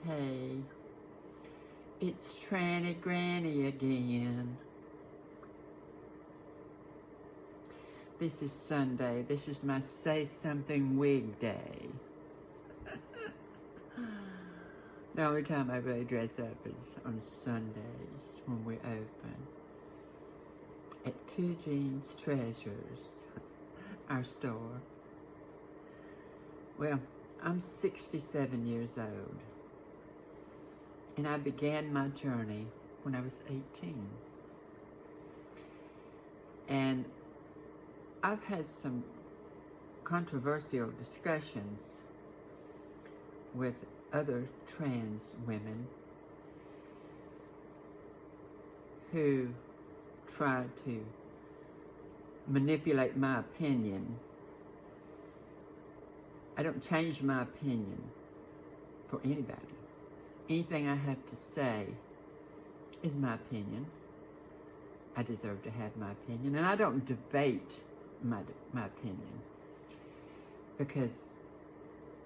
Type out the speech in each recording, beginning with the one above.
Hey, it's Tranny Granny again. This is Sunday. This is my Say Something Wig Day. The only time I really dress up is on Sundays when we open at Two Jeans Treasures, our store. Well, I'm 67 years old, and I began my journey when I was 18. And I've had some controversial discussions with other trans women who try to manipulate my opinion. I don't change my opinion for anybody. Anything I have to say is my opinion. I deserve to have my opinion, and I don't debate my opinion, because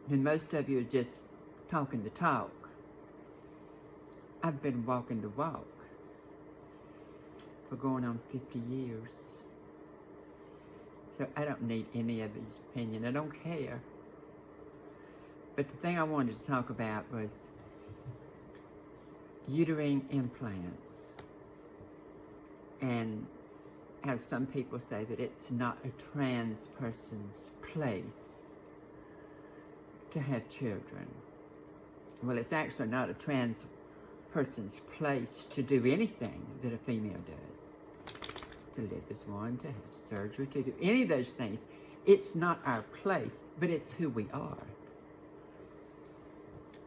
when most of you are just talking the talk, I've been walking the walk for going on 50 years. So I don't need any of his opinion. I don't care. But the thing I wanted to talk about was uterine implants, and how some people say that it's not a trans person's place to have children. Well, it's actually not a trans person's place to do anything that a female does. To live as one, to have surgery, to do any of those things. It's not our place, but it's who we are.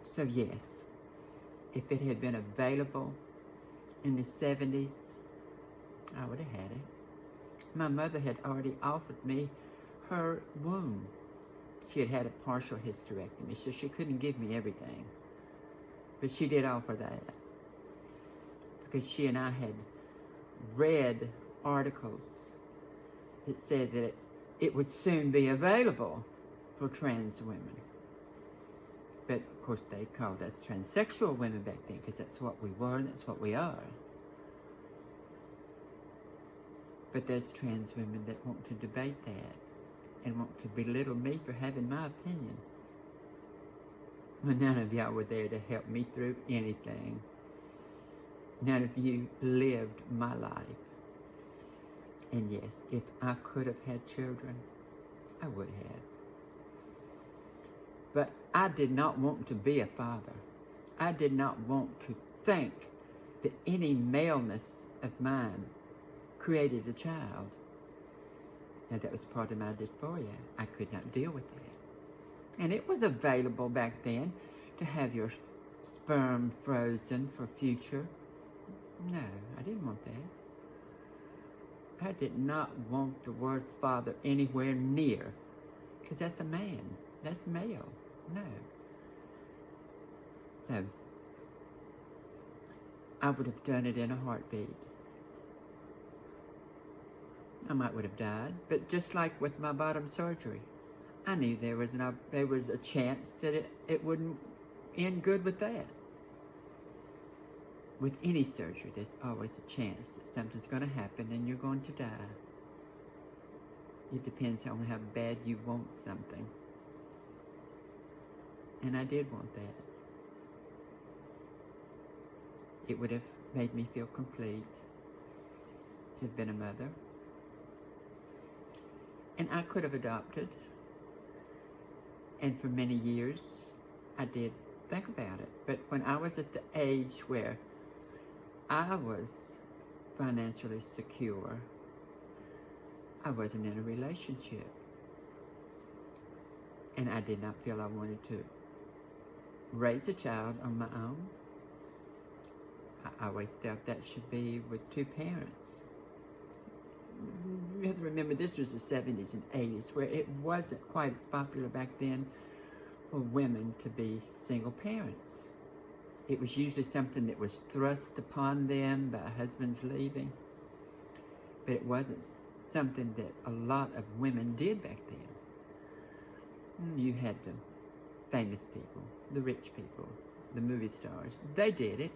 So yes, if it had been available in the 70s, I would have had it. My mother had already offered me her womb. She had had a partial hysterectomy, so she couldn't give me everything. But she did offer that, because she and I had read articles that said that it would soon be available for trans women. But of course they called us transsexual women back then, because that's what we were and that's what we are. But there's trans women that want to debate that and want to belittle me for having my opinion. Well, none of y'all were there to help me through anything. None of you lived my life. And yes, if I could have had children, I would have. But I did not want to be a father. I did not want to think that any maleness of mine created a child. Now that was part of my dysphoria. I could not deal with that. And it was available back then to have your sperm frozen for future. No, I didn't want that. I did not want the word father anywhere near, because that's a man. That's male. No. So, I would have done it in a heartbeat. I might would have died, but just like with my bottom surgery, I knew there was a chance that it wouldn't end good with that. With any surgery, there's always a chance that something's going to happen and you're going to die. It depends on how bad you want something. And I did want that. It would have made me feel complete to have been a mother. And I could have adopted. And for many years, I did think about it. But when I was at the age where I was financially secure, I wasn't in a relationship. And I did not feel I wanted to raise a child on my own. I always felt that should be with two parents. You have to remember, this was the 70s and 80s, where it wasn't quite as popular back then for women to be single parents. It was usually something that was thrust upon them by husbands leaving, but it wasn't something that a lot of women did back then. You had the famous people, the rich people, the movie stars. They did it,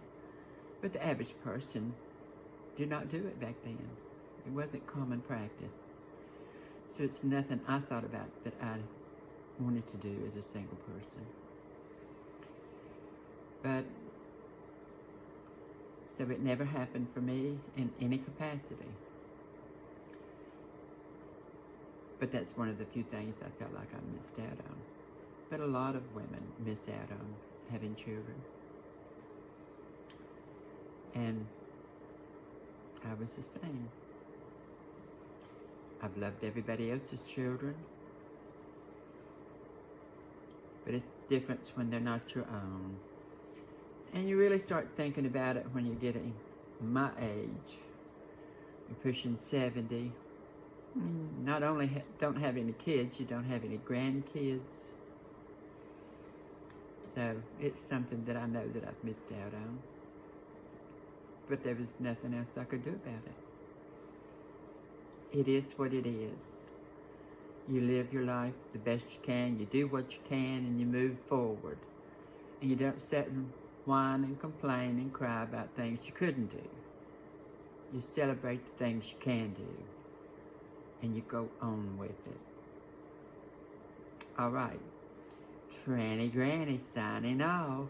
but the average person did not do it back then. It wasn't common practice. So it's nothing I thought about that I wanted to do as a single person. But, so it never happened for me in any capacity. But that's one of the few things I felt like I missed out on. But a lot of women miss out on having children. And I was the same. I've loved everybody else's children, but it's different when they're not your own. And you really start thinking about it when you're getting my age. You're pushing 70. Not only don't have any kids, you don't have any grandkids. So it's something that I know that I've missed out on. But there was nothing else I could do about it. It is what it is. You live your life the best you can, you do what you can, and you move forward. And you don't sit and whine and complain and cry about things you couldn't do. You celebrate the things you can do, and you go on with it. All right. Tranny Granny signing off.